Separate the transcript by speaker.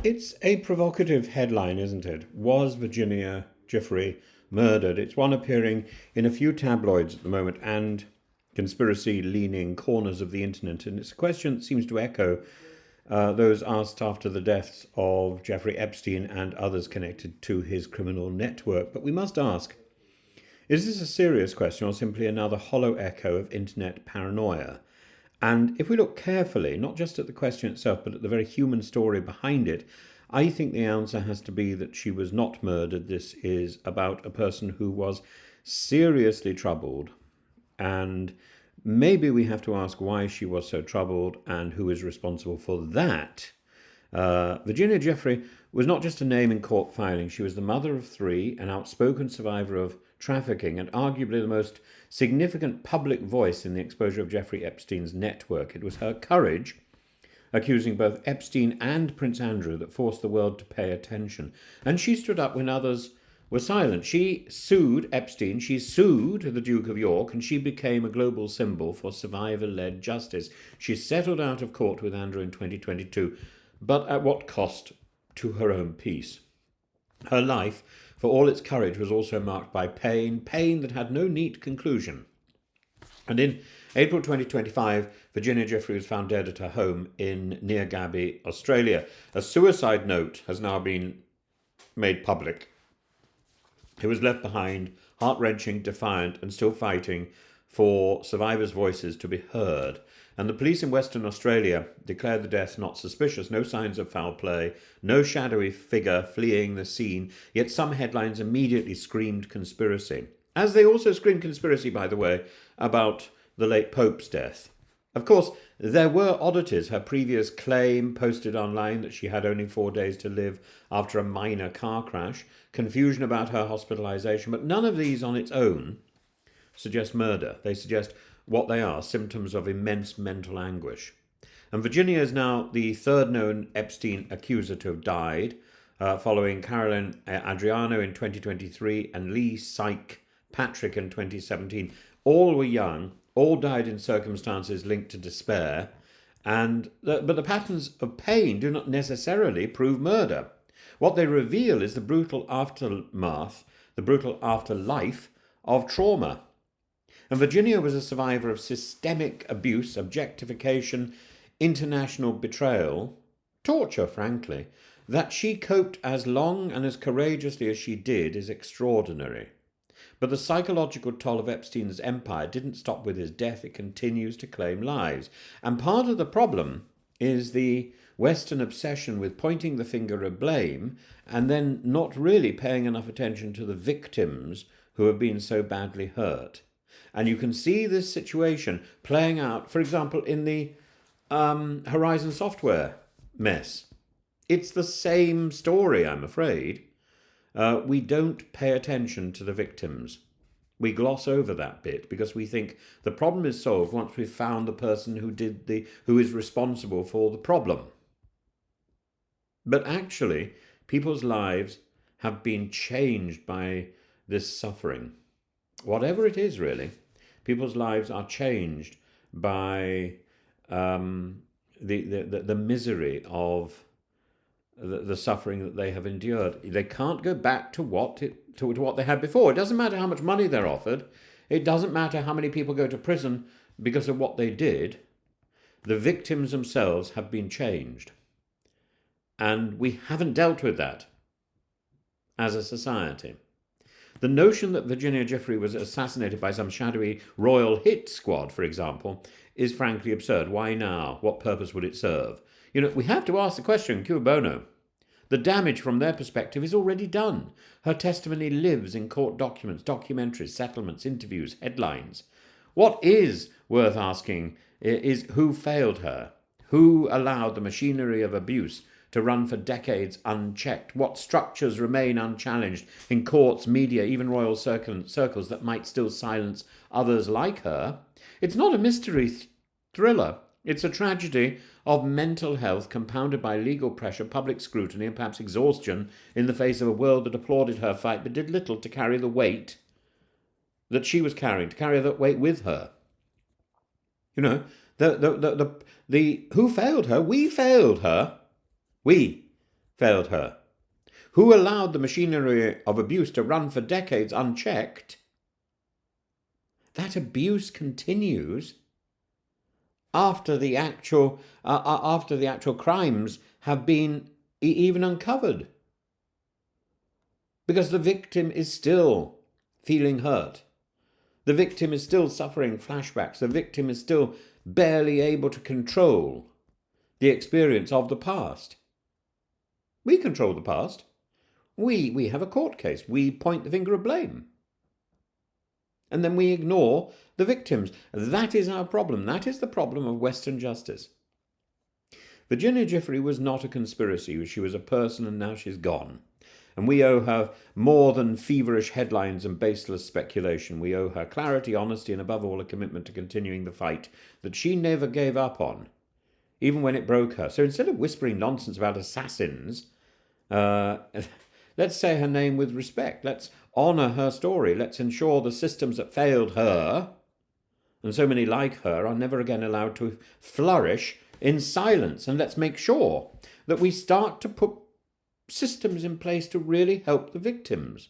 Speaker 1: It's a provocative headline, isn't it? Was Virginia Giuffre murdered? It's one appearing in a few tabloids at the moment and conspiracy leaning corners of the internet. And it's a question that seems to echo those asked after the deaths of Jeffrey Epstein and others connected to his criminal network. But we must ask, is this a serious question or simply another hollow echo of internet paranoia? And if we look carefully, not just at the question itself, but at the very human story behind it, I think the answer has to be that she was not murdered. This is about a person who was seriously troubled. And maybe we have to ask why she was so troubled and who is responsible for that. Virginia Giuffre was not just a name in court filings. She was the mother of three, an outspoken survivor of trafficking, and arguably the most significant public voice in the exposure of Jeffrey Epstein's network. It was her courage, accusing both Epstein and Prince Andrew, that forced the world to pay attention. And she stood up when others were silent. She sued Epstein, she sued the Duke of York, and she became a global symbol for survivor-led justice. She settled out of court with Andrew in 2022, but at what cost to her own peace? Her life, for all its courage, was also marked by pain that had no neat conclusion. And in April 2025, Virginia Giuffre was found dead at her home in near Gabby, Australia. A suicide note has now been made public. It was left behind, heart-wrenching, defiant, and still fighting for survivors' voices to be heard. And the police in Western Australia declared the death not suspicious, no signs of foul play, no shadowy figure fleeing the scene, yet some headlines immediately screamed conspiracy. As they also screamed conspiracy, by the way, about the late Pope's death. Of course, there were oddities. Her previous claim posted online that she had only 4 days to live after a minor car crash, confusion about her hospitalization, but none of these on its own suggest murder. They suggest what they are, symptoms of immense mental anguish. And Virginia is now the third known Epstein accuser to have died, following Carolyn Adriano in 2023 and Lee Syke Patrick in 2017. All were young, all died in circumstances linked to despair, but the patterns of pain do not necessarily prove murder. What they reveal is the brutal aftermath, the brutal afterlife of trauma. And Virginia was a survivor of systemic abuse, objectification, international betrayal, torture, frankly. That she coped as long and as courageously as she did is extraordinary. But the psychological toll of Epstein's empire didn't stop with his death. It continues to claim lives. And part of the problem is the Western obsession with pointing the finger of blame and then not really paying enough attention to the victims who have been so badly hurt. And you can see this situation playing out, for example, in the Horizon Software mess. It's the same story, I'm afraid. We don't pay attention to the victims. We gloss over that bit because we think the problem is solved once we've found the person who is responsible for the problem. But actually, people's lives have been changed by this suffering. Whatever it is, really, people's lives are changed by the misery of the suffering that they have endured. They can't go back to what they had before. It doesn't matter how much money they're offered. It doesn't matter how many people go to prison because of what they did. The victims themselves have been changed. And we haven't dealt with that as a society. The notion that Virginia Giuffre was assassinated by some shadowy royal hit squad, for example, is frankly absurd. Why now? What purpose would it serve? We have to ask the question, cui bono? The damage from their perspective is already done. Her testimony lives in court documents, documentaries, settlements, interviews, headlines. What is worth asking is who failed her? Who allowed the machinery of abuse to run for decades unchecked? What structures remain unchallenged in courts, media, even royal circles that might still silence others like her? It's not a mystery thriller. It's a tragedy of mental health compounded by legal pressure, public scrutiny, and perhaps exhaustion in the face of a world that applauded her fight but did little to carry the weight that she was carrying, to carry that weight with her. The who failed her? We failed her. We failed her? Who allowed the machinery of abuse to run for decades unchecked? That abuse continues after the actual crimes have been even uncovered, because the victim is still feeling hurt. The victim is still suffering flashbacks. The victim is still barely able to control the experience of the past. We control the past. We have a court case. We point the finger of blame. And then we ignore the victims. That is our problem. That is the problem of Western justice. Virginia Giuffre was not a conspiracy. She was a person, and now she's gone. And we owe her more than feverish headlines and baseless speculation. We owe her clarity, honesty, and above all, a commitment to continuing the fight that she never gave up on, even when it broke her. So instead of whispering nonsense about assassins, let's say her name with respect. Let's honour her story. Let's ensure the systems that failed her, and so many like her, are never again allowed to flourish in silence. And let's make sure that we start to put systems in place to really help the victims.